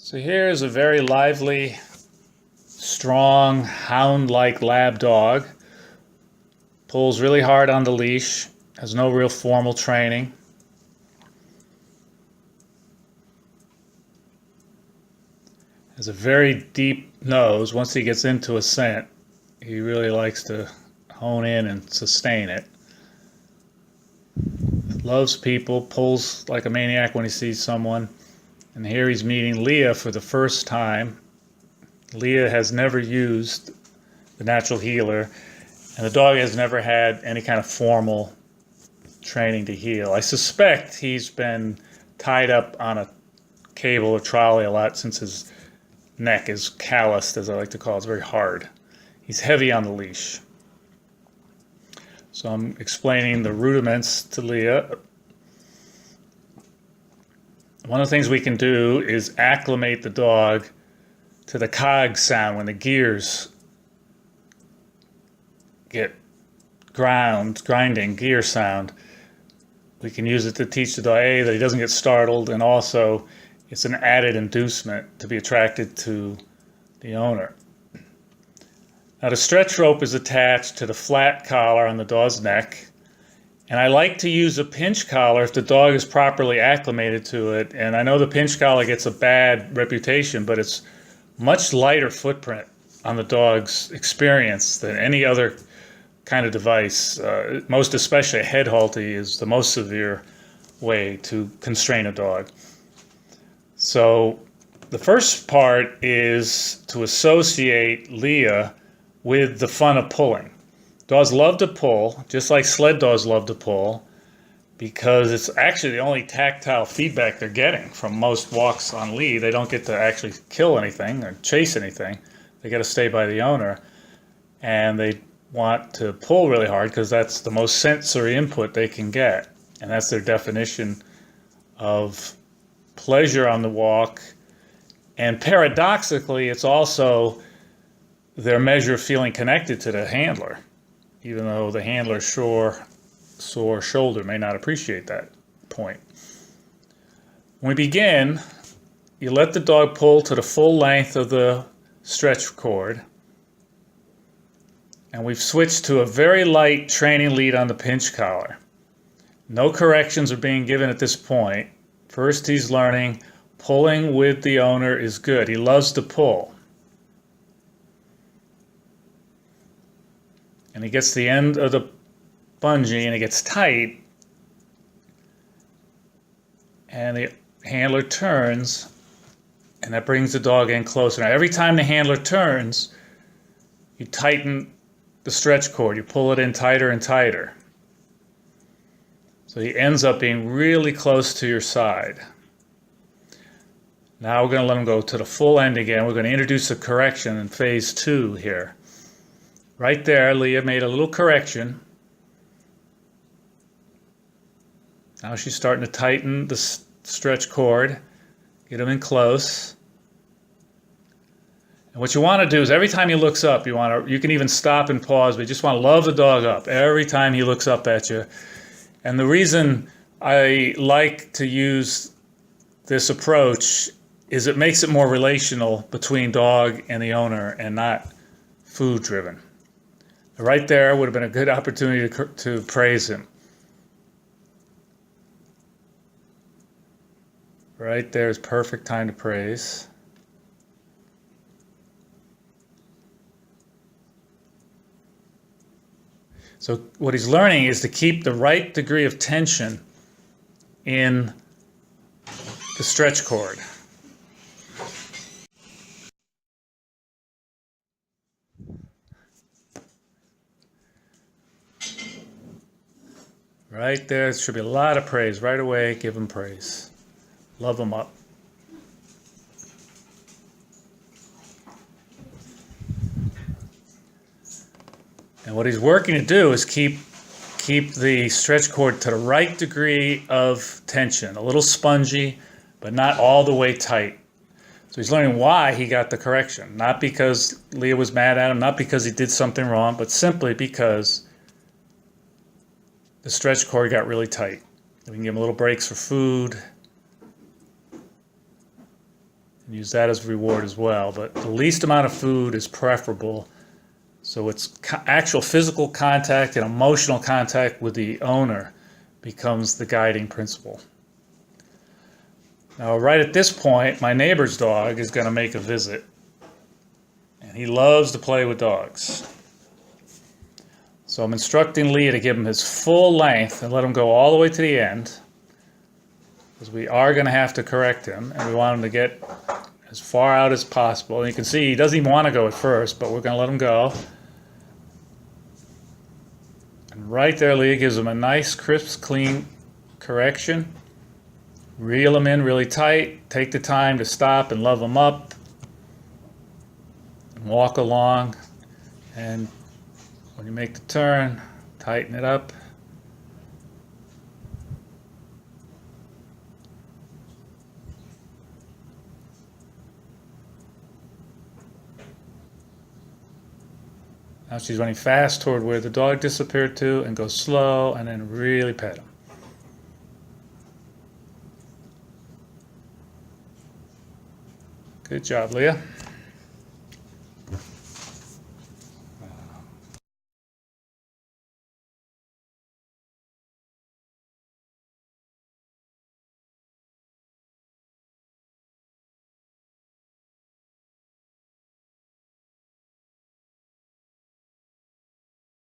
So here's a very lively, strong, hound-like lab dog. Pulls really hard on the leash, has no real formal training. Has a very deep nose. Once he gets into a scent, he really likes to hone in and sustain it. Loves people, pulls like a maniac when he sees someone. And here he's meeting Leah for the first time. Leah has never used the natural healer, and the dog has never had any kind of formal training to heel. I suspect he's been tied up on a cable or trolley a lot since his neck is calloused, as I like to call it. It's very hard. He's heavy on the leash. So I'm explaining the rudiments to Leah. One of the things we can do is acclimate the dog to the cog sound when the gears get grinding gear sound. We can use it to teach the dog that he doesn't get startled, and also it's an added inducement to be attracted to the owner. Now the stretch rope is attached to the flat collar on the dog's neck, and I like to use a pinch collar if the dog is properly acclimated to it. And I know the pinch collar gets a bad reputation, but it's much lighter footprint on the dog's experience than any other kind of device. Most especially a head halter is the most severe way to constrain a dog. So the first part is to associate Leah with the fun of pulling. Dogs love to pull, just like sled dogs love to pull, because it's actually the only tactile feedback they're getting from most walks on lead. They don't get to actually kill anything or chase anything. They got to stay by the owner, and they want to pull really hard because that's the most sensory input they can get, and that's their definition of pleasure on the walk. And paradoxically, it's also their measure of feeling connected to the handler, even though the handler's sore shoulder may not appreciate that point. When we begin, you let the dog pull to the full length of the stretch cord, and we've switched to a very light training lead on the pinch collar. No corrections are being given at this point. First, he's learning pulling with the owner is good. He loves to pull. And he gets the end of the bungee and it gets tight, and the handler turns, and that brings the dog in closer. Now, every time the handler turns, you tighten the stretch cord. You pull it in tighter and tighter. So he ends up being really close to your side. Now we're going to let him go to the full end again. We're going to introduce a correction in phase 2 here. Right there, Leah made a little correction. Now she's starting to tighten the stretch cord, get him in close. And what you want to do is every time he looks up, you can even stop and pause, but you just want to love the dog up every time he looks up at you. And the reason I like to use this approach is it makes it more relational between dog and the owner and not food driven. Right there would have been a good opportunity to praise him. Right there is perfect time to praise. So what he's learning is to keep the right degree of tension in the stretch cord. Right there should be a lot of praise. Right away, give him praise. Love him up. And what he's working to do is keep the stretch cord to the right degree of tension. A little spongy, but not all the way tight. So he's learning why he got the correction. Not because Leah was mad at him, not because he did something wrong, but simply because the stretch cord got really tight. We can give him little breaks for food. and use that as a reward as well. But the least amount of food is preferable. So it's actual physical contact and emotional contact with the owner becomes the guiding principle. Now, right at this point, my neighbor's dog is going to make a visit. And he loves to play with dogs. So I'm instructing Leah to give him his full length and let him go all the way to the end, because we are going to have to correct him, and we want him to get as far out as possible. And you can see he doesn't even want to go at first, but we're going to let him go. And right there, Leah gives him a nice, crisp, clean correction. Reel him in really tight. Take the time to stop and love him up. And walk along. And when you make the turn, tighten it up. Now she's running fast toward where the dog disappeared to, and go slow and then really pet him. Good job, Leah.